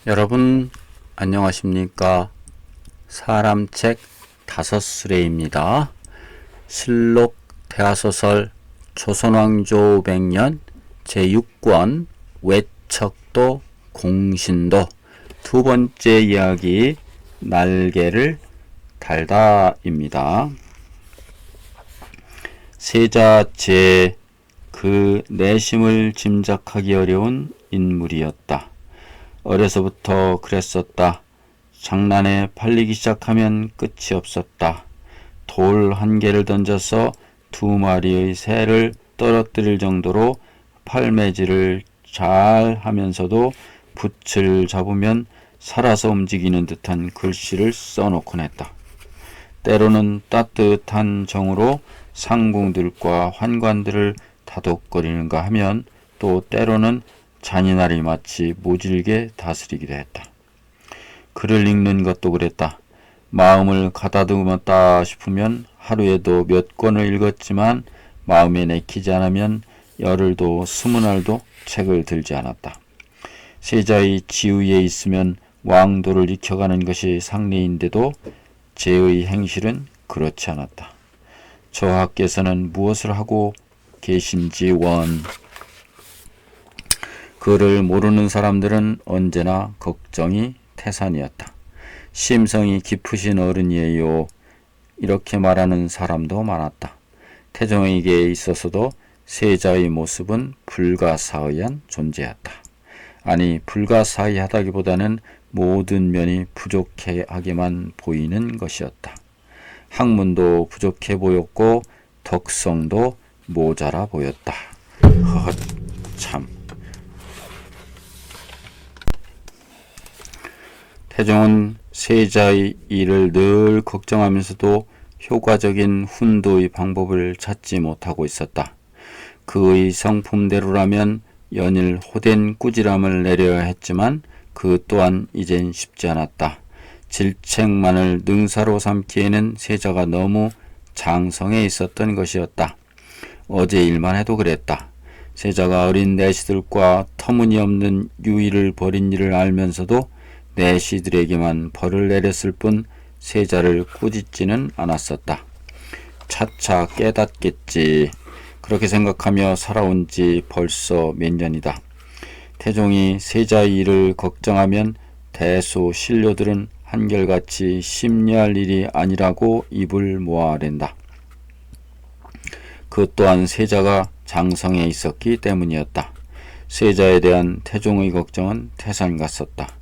여러분 안녕하십니까? 사람책 5수레입니다. 실록 대하소설 조선왕조 500년 제6권 외척도 공신도 두 번째 이야기 날개를 달다입니다. 세자제 그 내심을 짐작하기 어려운 인물이었다. 어려서부터 그랬었다. 장난에 팔리기 시작하면 끝이 없었다. 돌 한 개를 던져서 2마리의 새를 떨어뜨릴 정도로 팔매질을 잘 하면서도 붓을 잡으면 살아서 움직이는 듯한 글씨를 써놓곤 했다. 때로는 따뜻한 정으로 상궁들과 환관들을 다독거리는가 하면 또 때로는 잔인하리 마치 모질게 다스리기도 했다. 글을 읽는 것도 그랬다. 마음을 가다듬었다 싶으면 하루에도 몇 권을 읽었지만 마음에 내키지 않으면 열흘도 20알도 책을 들지 않았다. 세자의 지위에 있으면 왕도를 익혀가는 것이 상례인데도 제의 행실은 그렇지 않았다. 저하께서는 무엇을 하고 계신지 원. 그를 모르는 사람들은 언제나 걱정이 태산이었다. 심성이 깊으신 어른이에요. 이렇게 말하는 사람도 많았다. 태종에게 있어서도 세자의 모습은 불가사의한 존재였다. 아니, 불가사의하다기보다는 모든 면이 부족하게만 보이는 것이었다. 학문도 부족해 보였고 덕성도 모자라 보였다. 참. 태종은 세자의 일을 늘 걱정하면서도 효과적인 훈도의 방법을 찾지 못하고 있었다. 그의 성품대로라면 연일 호된 꾸지람을 내려야 했지만 그 또한 이젠 쉽지 않았다. 질책만을 능사로 삼기에는 세자가 너무 장성해 있었던 것이었다. 어제 일만 해도 그랬다. 세자가 어린 내시들과 터무니없는 유의를 벌인 일을 알면서도 내시들에게만 벌을 내렸을 뿐 세자를 꾸짖지는 않았었다. 차차 깨닫겠지. 그렇게 생각하며 살아온 지 벌써 몇 년이다. 태종이 세자의 일을 걱정하면 대소 신료들은 한결같이 심려할 일이 아니라고 입을 모아낸다. 그 또한 세자가 장성에 있었기 때문이었다. 세자에 대한 태종의 걱정은 태산 같았다.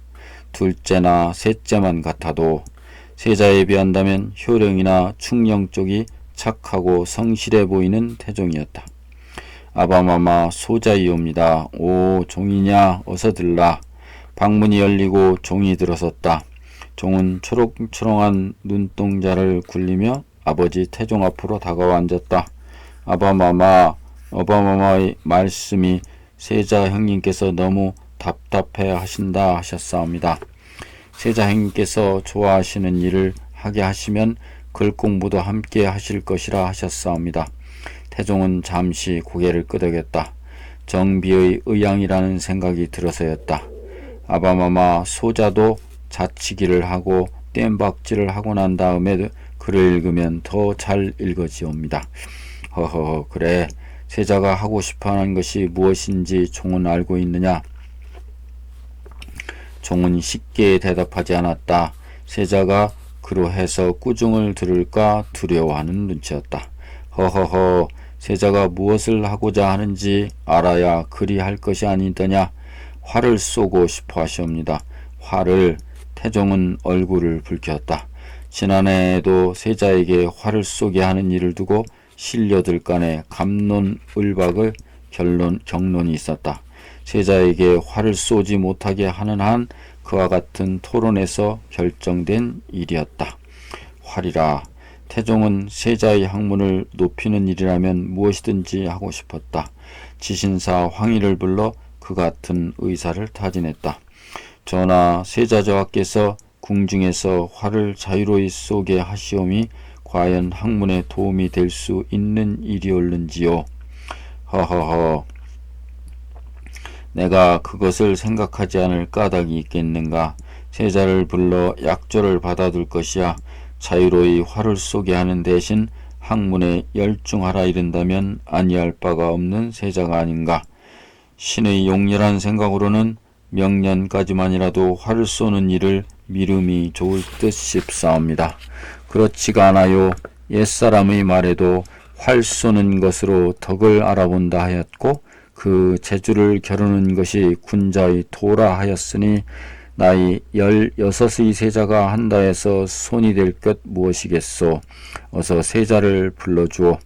둘째나 셋째만 같아도 세자에 비한다면 효령이나 충령 쪽이 착하고 성실해 보이는 태종이었다. 아바마마 소자이옵니다. 오 종이냐 어서 들라. 방문이 열리고 종이 들어섰다. 종은 초롱초롱한 눈동자를 굴리며 아버지 태종 앞으로 다가와 앉았다. 어바마마의 말씀이 세자 형님께서 너무 답답해 하신다 하셨사옵니다. 세자 형님께서 좋아하시는 일을 하게 하시면 글 공부도 함께 하실 것이라 하셨사옵니다. 태종은 잠시 고개를 끄덕였다. 정비의 의향이라는 생각이 들어서였다. 아바마마 소자도 자치기를 하고 땜박질을 하고 난 다음에 글을 읽으면 더 잘 읽어지옵니다. 허허, 그래. 세자가 하고 싶어하는 것이 무엇인지 종은 알고 있느냐? 종은 쉽게 대답하지 않았다. 세자가 그로해서 꾸중을 들을까 두려워하는 눈치였다. 허허허, 세자가 무엇을 하고자 하는지 알아야 그리할 것이 아니더냐. 화를 쏘고 싶어 하시옵니다. 화를. 태종은 얼굴을 붉혔다. 지난해에도 세자에게 화를 쏘게 하는 일을 두고 신료들 간에 갑론을박을 경론이 있었다. 세자에게 화를 쏘지 못하게 하는 한 그와 같은 토론에서 결정된 일이었다. 화리라. 태종은 세자의 학문을 높이는 일이라면 무엇이든지 하고 싶었다. 지신사 황희를 불러 그 같은 의사를 타진했다. 전하, 세자 저하께서 궁중에서 화를 자유로이 쏘게 하시오미 과연 학문에 도움이 될 수 있는 일이올는지요. 허허허. 내가 그것을 생각하지 않을 까닭이 있겠는가. 세자를 불러 약조를 받아둘 것이야. 자유로이 화를 쏘게 하는 대신 학문에 열중하라 이른다면 아니할 바가 없는 세자가 아닌가. 신의 용렬한 생각으로는 명년까지만이라도 활을 쏘는 일을 미름이 좋을 듯 싶사옵니다. 그렇지가 않아요. 옛사람의 말에도 활 쏘는 것으로 덕을 알아본다 하였고 그 재주를 겨루는 것이 군자의 도라 하였으니 나이 16의 세자가 한다 해서 손이 될 것 무엇이겠소. 어서 세자를 불러주오.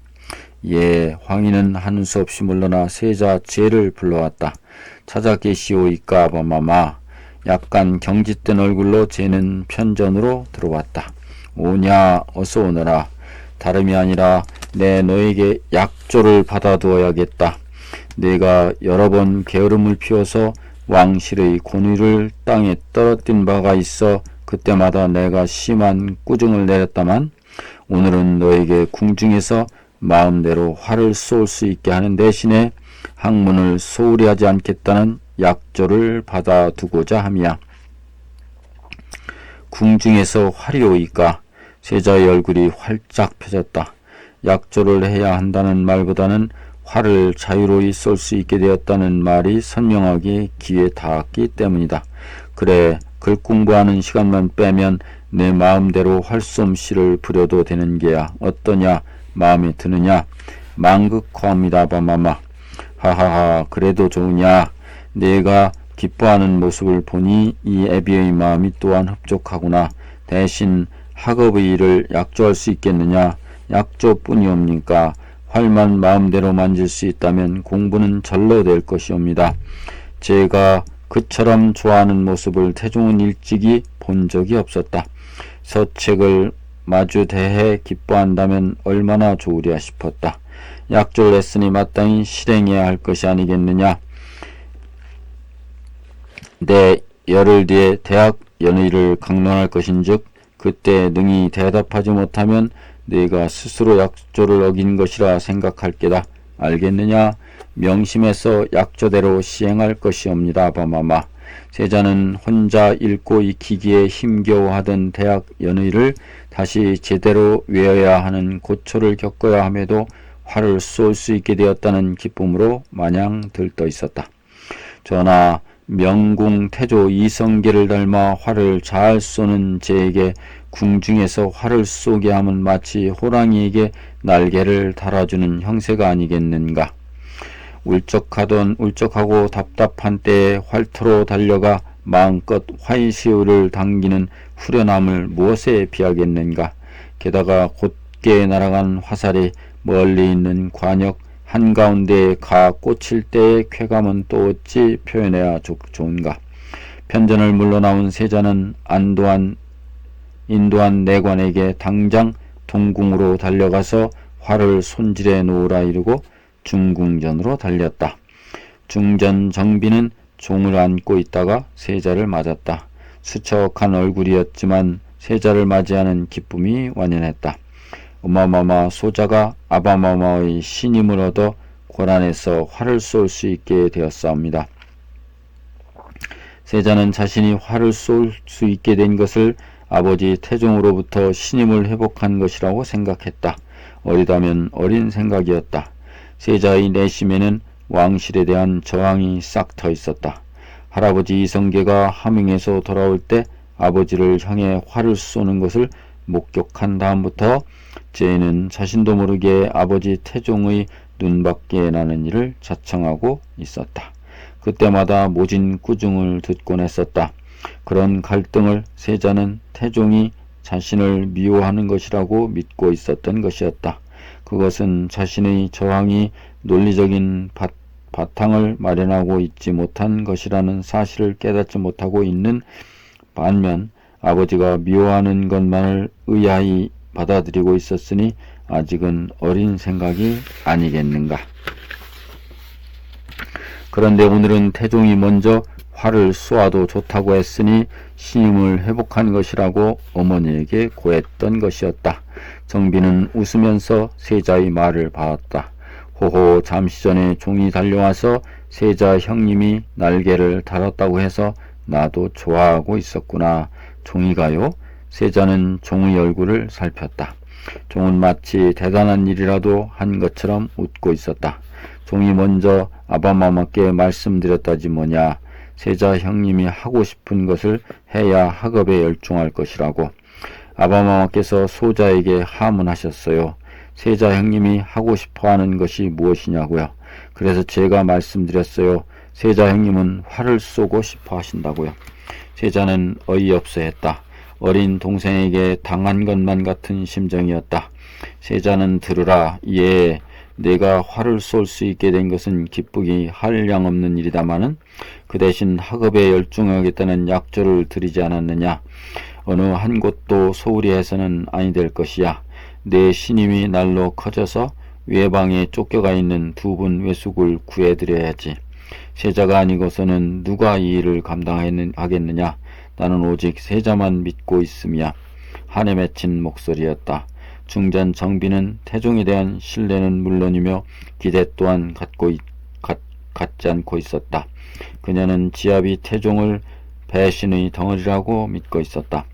예, 황희는 하는 수 없이 물러나 세자 제를 불러왔다. 찾아 계시오이까 아바마마. 약간 경짓된 얼굴로 제는 편전으로 들어왔다. 오냐, 어서 오너라. 다름이 아니라 내 너에게 약조를 받아두어야겠다. 내가 여러 번 게으름을 피워서 왕실의 권위를 땅에 떨어뜨린 바가 있어 그때마다 내가 심한 꾸중을 내렸다만 오늘은 너에게 궁중에서 마음대로 활을 쏠 수 있게 하는 대신에 학문을 소홀히 하지 않겠다는 약조를 받아두고자 함이야. 궁중에서 활이 오이까. 세자의 얼굴이 활짝 펴졌다. 약조를 해야 한다는 말보다는 활을 자유로이 쏠 수 있게 되었다는 말이 선명하게 귀에 닿았기 때문이다. 그래, 글 공부하는 시간만 빼면 내 마음대로 활솜씨를 부려도 되는 게야. 어떠냐? 마음에 드느냐? 망극화합니다, 바마마. 하하하, 그래도 좋으냐? 내가 기뻐하는 모습을 보니 이 애비의 마음이 또한 흡족하구나. 대신 학업의 일을 약조할 수 있겠느냐? 약조뿐이옵니까? 활만 마음대로 만질 수 있다면 공부는 절로 될 것이옵니다. 제가 그처럼 좋아하는 모습을 태종은 일찍이 본 적이 없었다. 서책을 마주 대해 기뻐한다면 얼마나 좋으랴 싶었다. 약조를 했으니 마땅히 실행해야 할 것이 아니겠느냐. 내 열흘 뒤에 대학 연의를 강론할 것인즉 그때 능히 대답하지 못하면 네가 스스로 약조를 어긴 것이라 생각할 게다. 알겠느냐? 명심해서 약조대로 시행할 것이옵니다. 바마마. 세자는 혼자 읽고 익히기에 힘겨워하던 대학 연의를 다시 제대로 외워야 하는 고초를 겪어야 함에도 활을 쏠 수 있게 되었다는 기쁨으로 마냥 들떠 있었다. 전하, 명궁 태조 이성계를 닮아 활을 잘 쏘는 제에게 궁중에서 활을 쏘게 함은 마치 호랑이에게 날개를 달아주는 형세가 아니겠는가. 울적하고 답답한 때에 활터로 달려가 마음껏 화이시우를 당기는 후련함을 무엇에 비하겠는가. 게다가 곧게 날아간 화살이 멀리 있는 관역 한가운데에 가 꽂힐 때의 쾌감은 또 어찌 표현해야 좋은가. 편전을 물러나온 세자는 인도한 내관에게 당장 동궁으로 달려가서 활을 손질해 놓으라 이르고 중궁전으로 달렸다. 중전 정비는 종을 안고 있다가 세자를 맞았다. 수척한 얼굴이었지만 세자를 맞이하는 기쁨이 완연했다. 어마마마 소자가 아바마마의 신임을 얻어 고란에서 활을 쏠 수 있게 되었사옵니다. 세자는 자신이 활을 쏠 수 있게 된 것을 아버지 태종으로부터 신임을 회복한 것이라고 생각했다. 어리다면 어린 생각이었다. 세자의 내심에는 왕실에 대한 저항이 싹 터 있었다. 할아버지 이성계가 함흥에서 돌아올 때 아버지를 향해 활을 쏘는 것을 목격한 다음부터 제는 자신도 모르게 아버지 태종의 눈밖에 나는 일을 자청하고 있었다. 그때마다 모진 꾸중을 듣곤 했었다. 그런 갈등을 세자는 태종이 자신을 미워하는 것이라고 믿고 있었던 것이었다. 그것은 자신의 저항이 논리적인 바탕을 마련하고 있지 못한 것이라는 사실을 깨닫지 못하고 있는 반면 아버지가 미워하는 것만을 의아히 받아들이고 있었으니 아직은 어린 생각이 아니겠는가. 그런데 오늘은 태종이 먼저 활을 쏘아도 좋다고 했으니 신임을 회복한 것이라고 어머니에게 고했던 것이었다. 정비는 웃으면서 세자의 말을 받았다. 호호, 잠시 전에 종이 달려와서 세자 형님이 날개를 달았다고 해서 나도 좋아하고 있었구나. 종이가요? 세자는 종의 얼굴을 살폈다. 종은 마치 대단한 일이라도 한 것처럼 웃고 있었다. 종이 먼저 아바마마께 말씀드렸다지 뭐냐. 세자 형님이 하고 싶은 것을 해야 학업에 열중할 것이라고. 아바마마께서 소자에게 하문하셨어요. 세자 형님이 하고 싶어하는 것이 무엇이냐고요. 그래서 제가 말씀드렸어요. 세자 형님은 활을 쏘고 싶어 하신다고요. 세자는 어이없어 했다. 어린 동생에게 당한 것만 같은 심정이었다. 세자는 들으라. 예, 내가 활을 쏠 수 있게 된 것은 기쁘기 한량없는 일이다마는 그 대신 학업에 열중하겠다는 약조를 드리지 않았느냐. 어느 한 곳도 소홀히 해서는 아니 될 것이야. 내 신임이 날로 커져서 외방에 쫓겨가 있는 두 분 외숙을 구해드려야지. 세자가 아니고서는 누가 이 일을 감당하겠느냐. 나는 오직 세자만 믿고 있음이야. 한에 맺힌 목소리였다. 중전 정비는 태종에 대한 신뢰는 물론이며 기대 또한 갖지 않고 있었다. 그녀는 지압이 태종을 배신의 덩어리라고 믿고 있었다.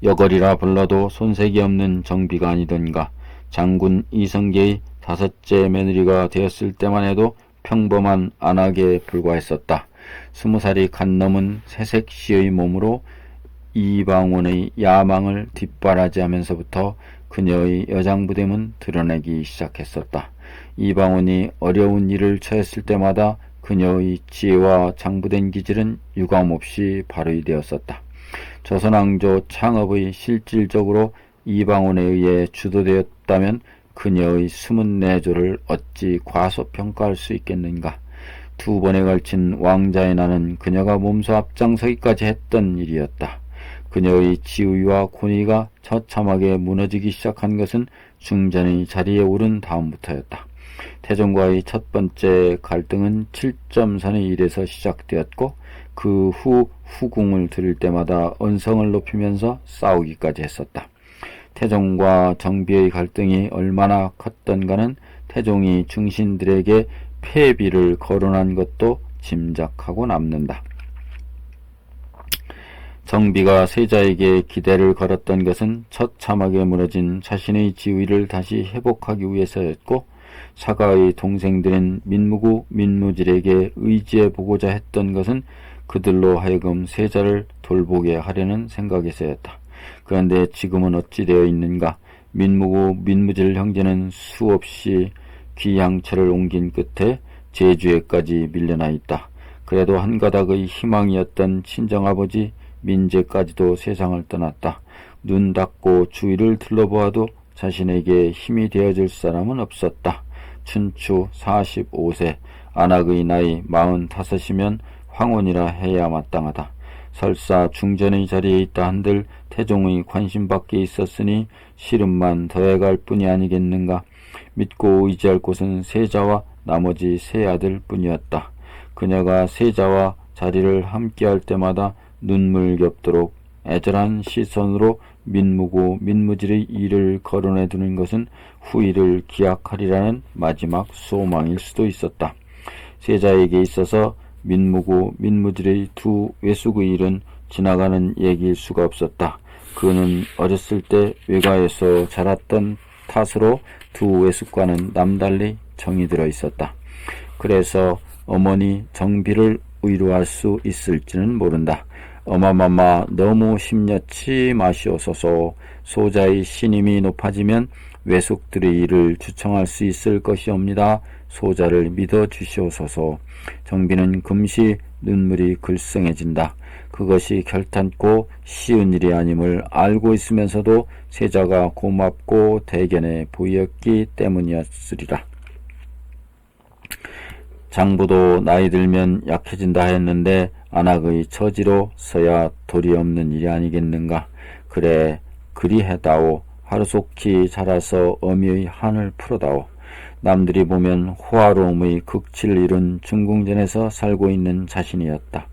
여걸이라 불러도 손색이 없는 정비가 아니던가. 장군 이성계의 5째 며느리가 되었을 때만 해도 평범한 안악에 불과했었다. 20살이 간 넘은 새색시의 몸으로 이방원의 야망을 뒷바라지하면서부터 그녀의 여장부됨은 드러내기 시작했었다. 이방원이 어려운 일을 처했을 때마다 그녀의 지혜와 장부된 기질은 유감없이 발휘되었었다. 조선왕조 창업의 실질적으로 이방원에 의해 주도되었다면 그녀의 숨은 내조를 어찌 과소평가할 수 있겠는가. 2번에 걸친 왕자의 난은 그녀가 몸소 앞장서기까지 했던 일이었다. 그녀의 지위와 권위가 처참하게 무너지기 시작한 것은 중전의 자리에 오른 다음부터였다. 태종과의 첫 번째 갈등은 7점선의 일에서 시작되었고 그 후 후궁을 들일 때마다 언성을 높이면서 싸우기까지 했었다. 태종과 정비의 갈등이 얼마나 컸던가는 태종이 중신들에게 폐비를 거론한 것도 짐작하고 남는다. 정비가 세자에게 기대를 걸었던 것은 처참하게 무너진 자신의 지위를 다시 회복하기 위해서였고, 사가의 동생들인 민무구, 민무질에게 의지해보고자 했던 것은 그들로 하여금 세자를 돌보게 하려는 생각에서였다. 그런데 지금은 어찌 되어 있는가? 민무구, 민무질 형제는 수없이 귀향처를 옮긴 끝에 제주에까지 밀려나 있다. 그래도 한 가닥의 희망이었던 친정아버지 민재까지도 세상을 떠났다. 눈 닫고 주위를 둘러보아도 자신에게 힘이 되어줄 사람은 없었다. 춘추 45세, 안악의 나이 45이면 황혼이라 해야 마땅하다. 설사 중전의 자리에 있다 한들 태종의 관심밖에 있었으니 시름만 더해갈 뿐이 아니겠는가. 믿고 의지할 곳은 세자와 나머지 세 아들 뿐이었다. 그녀가 세자와 자리를 함께할 때마다 눈물 겹도록 애절한 시선으로 민무고 민무질의 일을 거론해 두는 것은 후일을 기약하리라는 마지막 소망일 수도 있었다. 세자에게 있어서 민무고 민무질의 두 외숙의 일은 지나가는 얘기일 수가 없었다. 그는 어렸을 때 외가에서 자랐던 탓으로 두 외숙과는 남달리 정이 들어 있었다. 그래서 어머니 정비를 위로할 수 있을지는 모른다. 어마마마 너무 심려치 마시옵소서. 소자의 신임이 높아지면 외숙들의 일을 주청할 수 있을 것이옵니다. 소자를 믿어 주시옵소서. 정비는 금시 눈물이 글썽해진다. 그것이 결탄코 쉬운 일이 아님을 알고 있으면서도 세자가 고맙고 대견해 보였기 때문이었으리라. 장부도 나이 들면 약해진다 했는데 안악의 처지로 서야 도리 없는 일이 아니겠는가. 그래 그리해다오. 하루속히 자라서 어미의 한을 풀어다오. 남들이 보면 호화로움의 극치를 이룬 중궁전에서 살고 있는 자신이었다.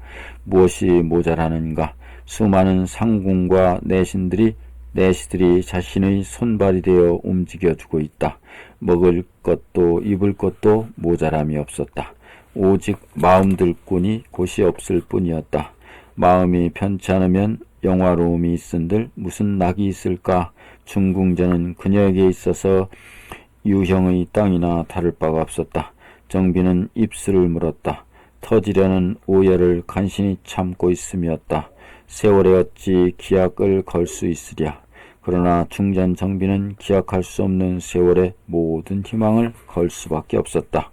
무엇이 모자라는가. 수많은 상궁과 내신들이 내시들이 자신의 손발이 되어 움직여주고 있다. 먹을 것도 입을 것도 모자람이 없었다. 오직 마음들 뿐이 곳이 없을 뿐이었다. 마음이 편치 않으면 영화로움이 있은들 무슨 낙이 있을까? 중궁전은 그녀에게 있어서 유형의 땅이나 다를 바가 없었다. 정비는 입술을 물었다. 터지려는 오열을 간신히 참고 있음이었다. 세월에 어찌 기약을 걸 수 있으랴. 그러나 중전 정비는 기약할 수 없는 세월에 모든 희망을 걸 수밖에 없었다.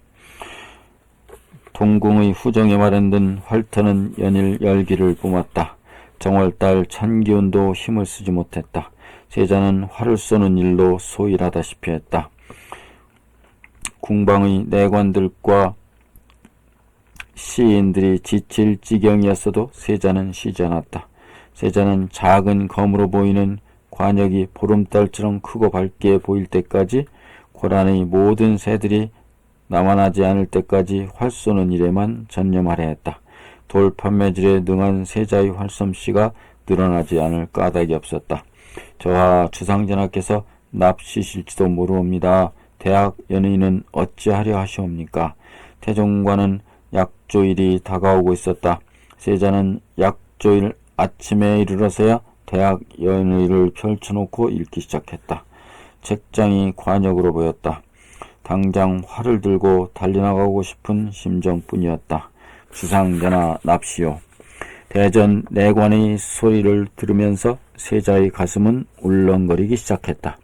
동궁의 후정에 마련된 활터는 연일 열기를 뿜었다. 정월달 찬기운도 힘을 쓰지 못했다. 세자는 활을 쏘는 일로 소일하다시피 했다. 궁방의 내관들과 시인들이 지칠 지경이었어도 세자는 쉬지 않았다. 세자는 작은 검으로 보이는 관역이 보름달처럼 크고 밝게 보일 때까지 고란의 모든 새들이 남아나지 않을 때까지 활 쏘는 일에만 전념하려 했다. 돌 판매질에 능한 세자의 활솜씨가 늘어나지 않을 까닭이 없었다. 저하 주상전하께서 납시실지도 모르옵니다. 대학 연의는 어찌하려 하시옵니까? 태종과는 약조일이 다가오고 있었다. 세자는 약조일 아침에 이르러서야 대학 연의를 펼쳐놓고 읽기 시작했다. 책장이 관역으로 보였다. 당장 활을 들고 달려나가고 싶은 심정뿐이었다. 주상전하 납시오. 대전 내관의 소리를 들으면서 세자의 가슴은 울렁거리기 시작했다.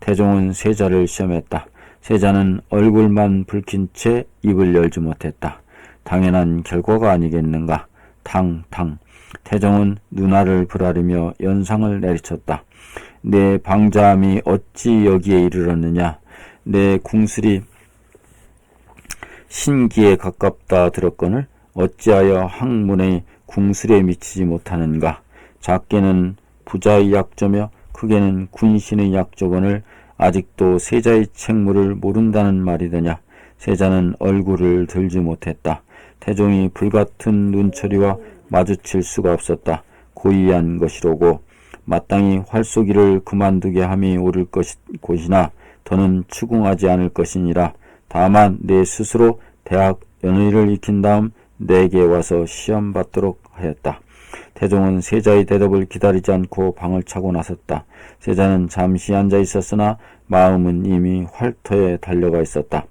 태종은 세자를 시험했다. 세자는 얼굴만 붉힌 채 입을 열지 못했다. 당연한 결과가 아니겠는가. 탕탕. 태종은 눈알을 부라리며 연상을 내리쳤다. 내 방자함이 어찌 여기에 이르렀느냐. 내 궁술이 신기에 가깝다 들었거늘 어찌하여 학문의 궁술에 미치지 못하는가. 작게는 부자의 약조며 크게는 군신의 약조건을 아직도 세자의 책무를 모른다는 말이더냐. 세자는 얼굴을 들지 못했다. 태종이 불같은 눈초리와 마주칠 수가 없었다. 고의한 것이로고 마땅히 활쏘기를 그만두게 함이 옳을 곳이나 더는 추궁하지 않을 것이니라. 다만 내 스스로 대학 연의를 익힌 다음 내게 와서 시험 받도록 하였다. 태종은 세자의 대답을 기다리지 않고 방을 차고 나섰다. 세자는 잠시 앉아 있었으나 마음은 이미 활터에 달려가 있었다.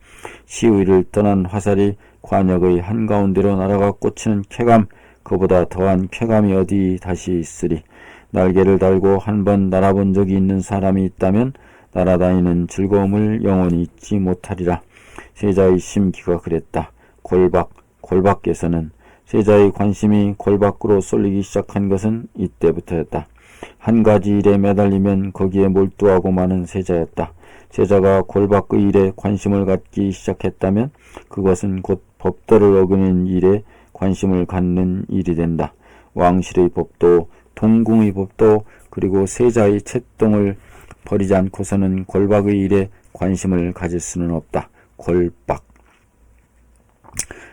시위를 떠난 화살이 관역의 한가운데로 날아가 꽂히는 쾌감, 그보다 더한 쾌감이 어디 다시 있으리. 날개를 달고 한번 날아본 적이 있는 사람이 있다면 날아다니는 즐거움을 영원히 잊지 못하리라. 세자의 심기가 그랬다. 골밖에서는 세자의 관심이 골 밖으로 쏠리기 시작한 것은 이때부터였다. 한 가지 일에 매달리면 거기에 몰두하고 마는 세자였다. 세자가 골 밖의 일에 관심을 갖기 시작했다면 그것은 곧 법도를 어기는 일에 관심을 갖는 일이 된다. 왕실의 법도, 동궁의 법도, 그리고 세자의 채동을 버리지 않고서는 골박의 일에 관심을 가질 수는 없다. 골박.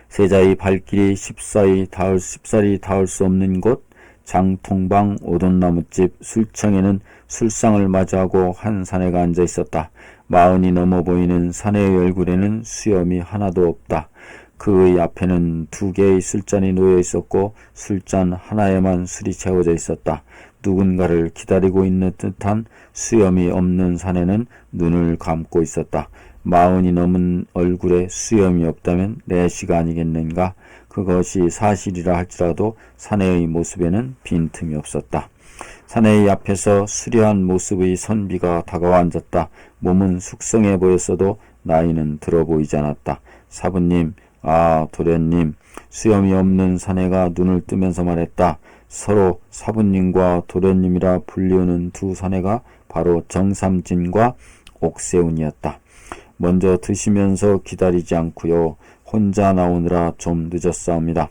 세자의 발길이 십살이 닿을 수 없는 곳, 장통방 오돈나무집 술청에는 술상을 맞이하고 한 사내가 앉아 있었다. 40이 넘어 보이는 사내의 얼굴에는 수염이 하나도 없다. 그의 앞에는 2개의 술잔이 놓여 있었고 술잔 하나에만 술이 채워져 있었다. 누군가를 기다리고 있는 듯한 수염이 없는 사내는 눈을 감고 있었다. 40이 넘은 얼굴에 수염이 없다면 내시가 아니겠는가. 그것이 사실이라 할지라도 사내의 모습에는 빈틈이 없었다. 사내의 앞에서 수려한 모습의 선비가 다가와 앉았다. 몸은 숙성해 보였어도 나이는 들어 보이지 않았다. 사부님, 도련님. 수염이 없는 사내가 눈을 뜨면서 말했다. 서로 사부님과 도련님이라 불리우는 두 사내가 바로 정삼진과 옥세운이었다. 먼저 드시면서 기다리지 않고요. 혼자 나오느라 좀 늦었사옵니다.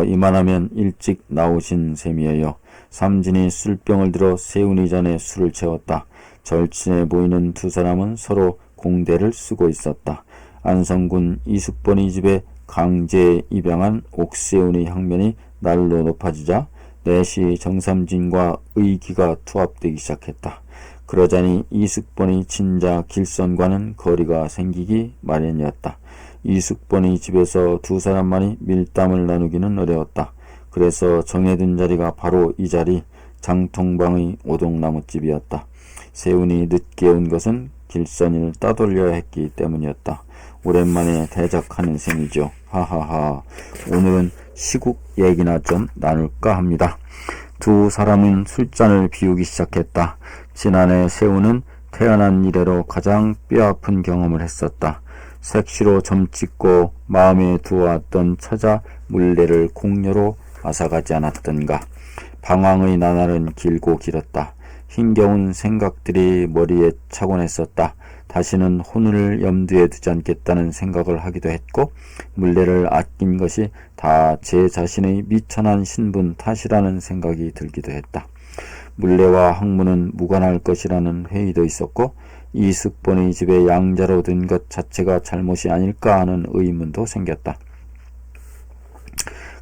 이만하면 일찍 나오신 셈이에요. 삼진이 술병을 들어 세운이 전에 술을 채웠다. 절친해 보이는 두 사람은 서로 공대를 쓰고 있었다. 안성군 이숙번의 집에 강제에 입양한 옥세운의 향면이 날로 높아지자 넷이 정삼진과 의기가 투합되기 시작했다. 그러자니 이숙번의 친자 길선과는 거리가 생기기 마련이었다. 이숙번의 집에서 두 사람만이 밀담을 나누기는 어려웠다. 그래서 정해둔 자리가 바로 이 자리 장통방의 오동나무집이었다. 세운이 늦게 온 것은 길선이를 따돌려야 했기 때문이었다. 오랜만에 대작하는 셈이죠. 하하하. 오늘은 시국 얘기나 좀 나눌까 합니다. 두 사람은 술잔을 비우기 시작했다. 지난해 세우는 태어난 이래로 가장 뼈아픈 경험을 했었다. 색시로 점찍고 마음에 두어왔던 처자 물레를 공녀로 앗아가지 않았던가. 방황의 나날은 길고 길었다. 힘겨운 생각들이 머리에 차곤 했었다. 다시는 혼을 염두에 두지 않겠다는 생각을 하기도 했고, 물레를 아낀 것이 다 제 자신의 미천한 신분 탓이라는 생각이 들기도 했다. 물레와 학문은 무관할 것이라는 회의도 있었고, 이숙번의 집에 양자로 든 것 자체가 잘못이 아닐까 하는 의문도 생겼다.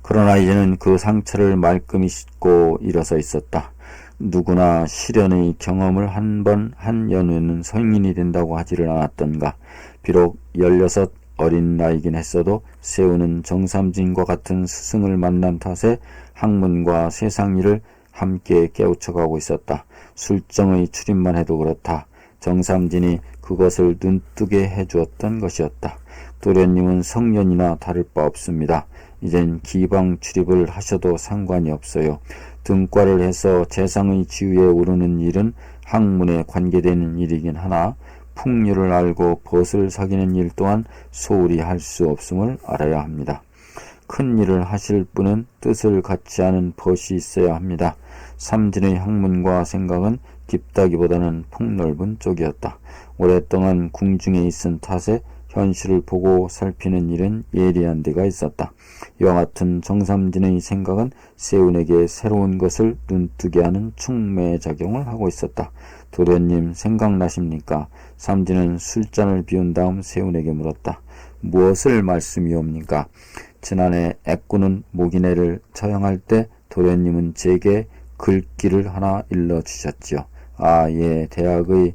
그러나 이제는 그 상처를 말끔히 씻고 일어서 있었다. 누구나 시련의 경험을 한 번 한 연후에는 성인이 된다고 하지를 않았던가. 비록 16 어린 나이긴 했어도 세우는 정삼진과 같은 스승을 만난 탓에 학문과 세상 일을 함께 깨우쳐가고 있었다. 술정의 출입만 해도 그렇다. 정삼진이 그것을 눈뜨게 해주었던 것이었다. 도련님은 성년이나 다를 바 없습니다. 이젠 기방 출입을 하셔도 상관이 없어요. 등과를 해서 재상의 지위에 오르는 일은 학문에 관계되는 일이긴 하나 풍류를 알고 벗을 사귀는 일 또한 소홀히 할 수 없음을 알아야 합니다. 큰 일을 하실 분은 뜻을 갖지 않은 벗이 있어야 합니다. 삼진의 학문과 생각은 깊다기보다는 폭넓은 쪽이었다. 오랫동안 궁중에 있은 탓에 현실을 보고 살피는 일은 예리한 데가 있었다. 이와 같은 정삼진의 생각은 세운에게 새로운 것을 눈뜨게 하는 충매작용을 하고 있었다. 도련님 생각나십니까? 삼진은 술잔을 비운 다음 세운에게 물었다. 무엇을 말씀이옵니까? 지난해 애꾸는 모기내를 처형할 때 도련님은 제게 글귀를 하나 일러주셨지요. 아, 예, 대학의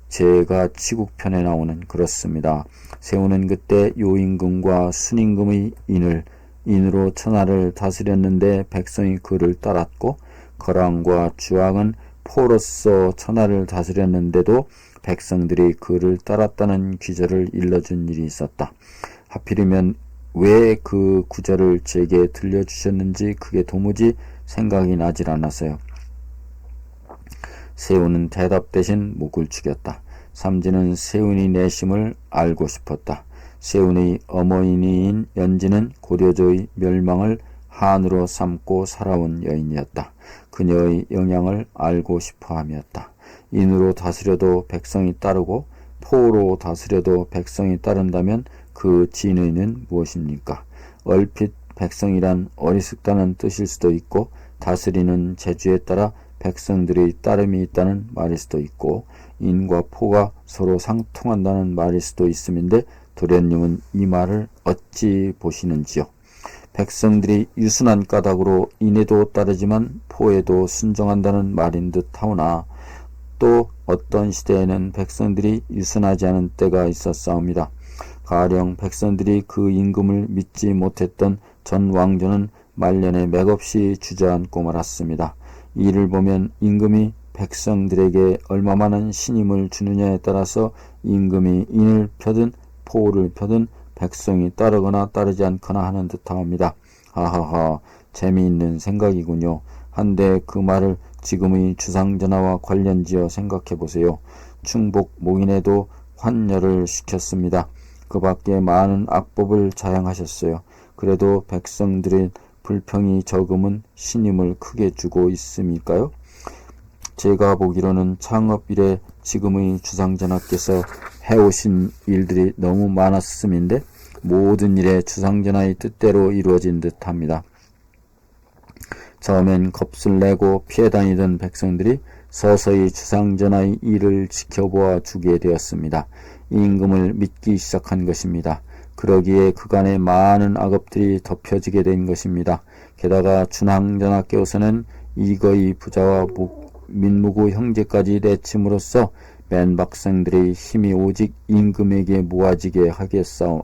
제가 치국편에 나오는 그렇습니다. 세우는 그때 요임금과 순임금의 인으로 천하를 다스렸는데 백성이 그를 따랐고, 거랑과 주왕은 포로서 천하를 다스렸는데도 백성들이 그를 따랐다는 귀절을 일러준 일이 있었다. 하필이면 왜 그 구절을 제게 들려주셨는지 그게 도무지 생각이 나질 않았어요. 세운은 대답 대신 목을 축였다. 삼진은 세운의 내심을 알고 싶었다. 세운의 어머니인 연지는 고려조의 멸망을 한으로 삼고 살아온 여인이었다. 그녀의 영향을 알고 싶어함이었다. 인으로 다스려도 백성이 따르고 포로 다스려도 백성이 따른다면 그 진의는 무엇입니까? 얼핏 백성이란 어리숙다는 뜻일 수도 있고 다스리는 재주에 따라 백성들의 따름이 있다는 말일 수도 있고 인과 포가 서로 상통한다는 말일 수도 있음인데 도련님은 이 말을 어찌 보시는지요? 백성들이 유순한 까닭으로 인에도 따르지만 포에도 순종한다는 말인 듯 하오나 또 어떤 시대에는 백성들이 유순하지 않은 때가 있었사옵니다. 가령 백성들이 그 임금을 믿지 못했던 전 왕조는 말년에 맥없이 주저앉고 말았습니다. 이를 보면 임금이 백성들에게 얼마만한 신임을 주느냐에 따라서 임금이 인을 펴든 포를 펴든 백성이 따르거나 따르지 않거나 하는 듯하옵니다. 하하하, 재미있는 생각이군요. 한데 그 말을 지금의 주상전하와 관련지어 생각해보세요. 충북 목인에도 환멸을 시켰습니다. 그 밖에 많은 악법을 자행하셨어요. 그래도 백성들의 불평이 적음은 신임을 크게 주고 있음일까요? 제가 보기로는 창업 이래 지금의 주상전하께서 해오신 일들이 너무 많았음인데 모든 일에 주상전하의 뜻대로 이루어진 듯합니다. 처음엔 겁을 내고 피해 다니던 백성들이 서서히 주상전하의 일을 지켜보아 주게 되었습니다. 임금을 믿기 시작한 것입니다. 그러기에 그간의 많은 악업들이 덮여지게 된 것입니다. 게다가 준항전하께서는 이거의 부자와 민무구 형제까지 내침으로써 맨 백성들의 힘이 오직 임금에게 모아지게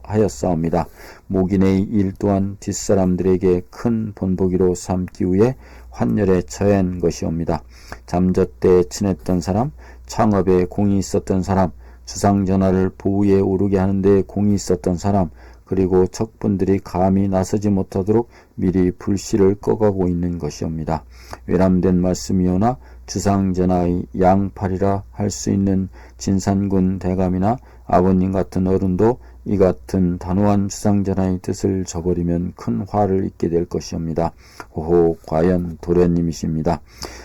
하였사옵니다. 목인의 일 또한 뒷사람들에게 큰 본보기로 삼기 위해 환열에 처한 것이옵니다. 잠젖때 친했던 사람, 창업에 공이 있었던 사람, 주상전하를 보위에 오르게 하는데 공이 있었던 사람, 그리고 적분들이 감히 나서지 못하도록 미리 불씨를 꺼가고 있는 것이옵니다. 외람된 말씀이오나 주상전하의 양팔이라 할 수 있는 진산군 대감이나 아버님 같은 어른도 이 같은 단호한 주상전하의 뜻을 저버리면 큰 화를 입게 될 것이옵니다. 호호, 과연 도련님이십니다.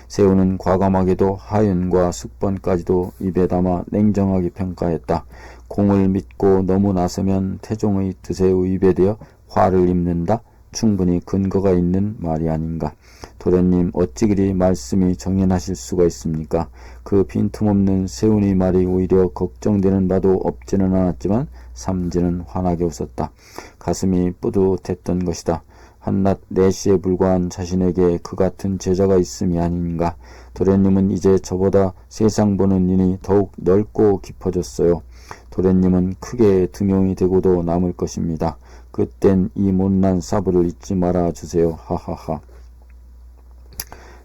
세우는 과감하게도 하연과 숙번까지도 입에 담아 냉정하게 평가했다. 공을 믿고 너무 나서면 태종의 뜻에 의배되어 화를 입는다. 충분히 근거가 있는 말이 아닌가. 도련님, 어찌 그리 말씀이 정연하실 수가 있습니까? 그 빈틈없는 세운의 말이 오히려 걱정되는 바도 없지는 않았지만 삼지는 환하게 웃었다. 가슴이 뿌듯했던 것이다. 한낱 4시에 불과한 자신에게 그 같은 제자가 있음이 아닌가. 도련님은 이제 저보다 세상 보는 눈이 더욱 넓고 깊어졌어요. 도련님은 크게 등용이 되고도 남을 것입니다. 그땐 이 못난 사부를 잊지 말아 주세요. 하하하.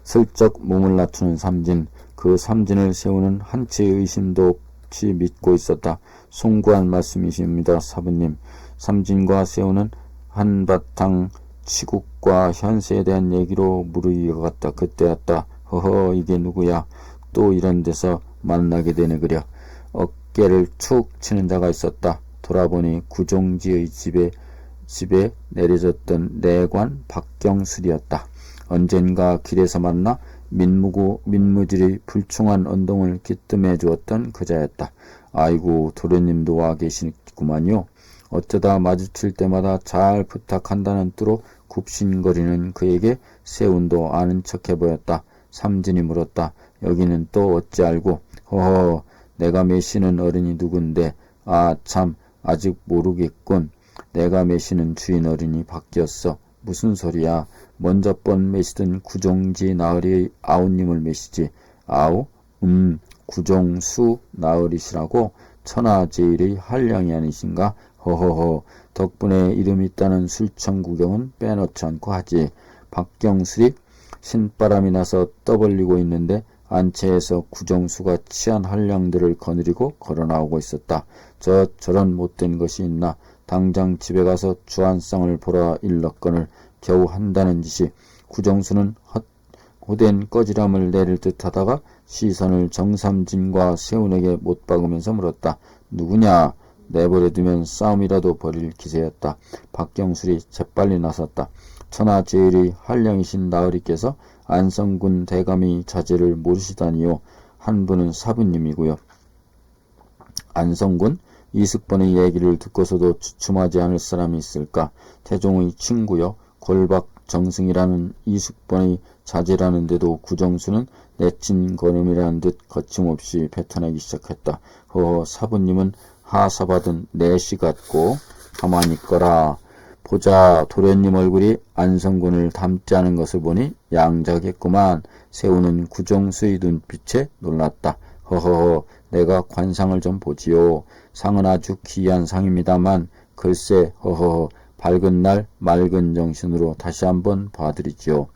슬쩍 몸을 낮추는 삼진. 그 삼진을 세우는 한치의 의심도 없이 믿고 있었다. 송구한 말씀이십니다, 사부님. 삼진과 세우는 한바탕 치국과 현세에 대한 얘기로 무르익어갔다. 그때였다. 허허, 이게 누구야? 또 이런 데서 만나게 되네 그려. 어깨를 툭 치는 자가 있었다. 돌아보니 구종지의 집에 내려졌던 내관 박경술이었다. 언젠가 길에서 만나 민무질이 불충한 언동을 기뜸해 주었던 그자였다. 아이고, 도련님도 와 계시구만요. 어쩌다 마주칠 때마다 잘 부탁한다는 뜻으로 굽신거리는 그에게 세운도 아는 척해 보였다. 삼진이 물었다. 여기는 또 어찌 알고? 허허, 내가 매시는 어른이 누군데? 아 참, 아직 모르겠군. 내가 매시는 주인 어른이 바뀌었어. 무슨 소리야? 먼저 번 매시던 구종지 나으리의 아우님을 매시지. 아우? 구종수 나으리시라고? 천하제일의 한량이 아니신가? 허허허, 덕분에 이름 있다는 술청 구경은 빼놓지 않고 하지. 박경술이 신바람이 나서 떠벌리고 있는데 안채에서 구정수가 취한 한량들을 거느리고 걸어나오고 있었다. 저런 못된 것이 있나. 당장 집에 가서 주안상을 보라 일렀거늘 겨우 한다는 짓이. 구정수는 호된 꺼지람을 내릴 듯 하다가 시선을 정삼진과 세운에게 못 박으면서 물었다. 누구냐? 내버려두면 싸움이라도 벌일 기세였다. 박경술이 재빨리 나섰다. 천하제일의 한량이신 나으리께서 안성군 대감의 자제를 모르시다니요. 한 분은 사부님이고요. 안성군? 이숙번의 얘기를 듣고서도 주춤하지 않을 사람이 있을까? 태종의 친구요. 골박 정승이라는 이숙번의 자제라는데도 구정수는 내친 거놈이라는 듯 거침없이 뱉어내기 시작했다. 허허, 사부님은 하사받은 내시 같고 가만히 있거라. 보자, 도련님 얼굴이 안성군을 닮지 않은 것을 보니 양자겠구만. 세우는 구정수의 눈빛에 놀랐다. 허허허, 내가 관상을 좀 보지요. 상은 아주 귀한 상입니다만 글쎄, 허허허, 밝은 날 맑은 정신으로 다시 한번 봐드리지요.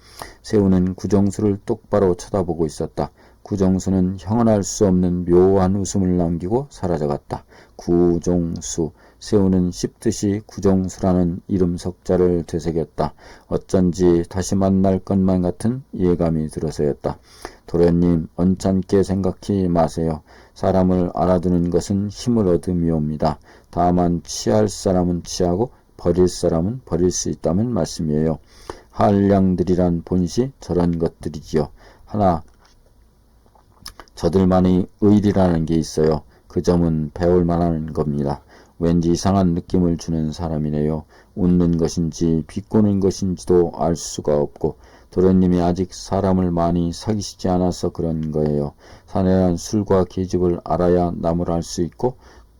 세우는 구정수를 똑바로 쳐다보고 있었다. 구정수는 형언할 수 없는 묘한 웃음을 남기고 사라져갔다. 구종수. 세우는 씹듯이 구정수라는 이름 석자를 되새겼다. 어쩐지 다시 만날 것만 같은 예감이 들어서였다. 도련님, 언짢게 생각히 마세요. 사람을 알아두는 것은 힘을 얻음이옵니다. 다만 취할 사람은 취하고 버릴 사람은 버릴 수 있다는 말씀이에요. 한량들이란 본시 저런 것들이지요. 하나, 저들만의 의리라는 게 있어요. 그 점은 배울 만한 겁니다. 왠지 이상한 느낌을 주는 사람이네요. 웃는 것인지 비꼬는 것인지도 알 수가 없고. 도련님이 아직 사람을 많이 사귀시지 않아서 그런 거예요. 사내란 술과 계집을 알아야 남을 알 수 있고,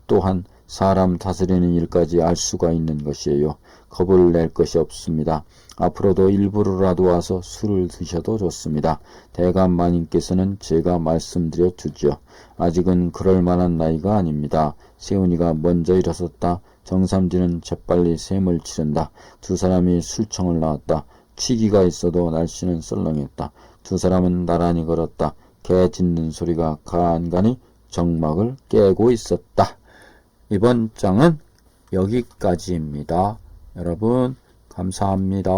또한 사람 다스리는 일까지 알 수가 있는 것이에요. 겁을 낼 것이 없습니다. 앞으로도 일부러라도 와서 술을 드셔도 좋습니다. 대감 마님께서는 제가 말씀드려 주죠. 아직은 그럴 만한 나이가 아닙니다. 세훈이가 먼저 일어섰다. 정삼진은 재빨리 셈을 치른다. 두 사람이 술청을 나왔다. 취기가 있어도 날씨는 썰렁했다. 두 사람은 나란히 걸었다. 개 짖는 소리가 간간히 정막을 깨고 있었다. 이번 장은 여기까지입니다. 여러분 감사합니다.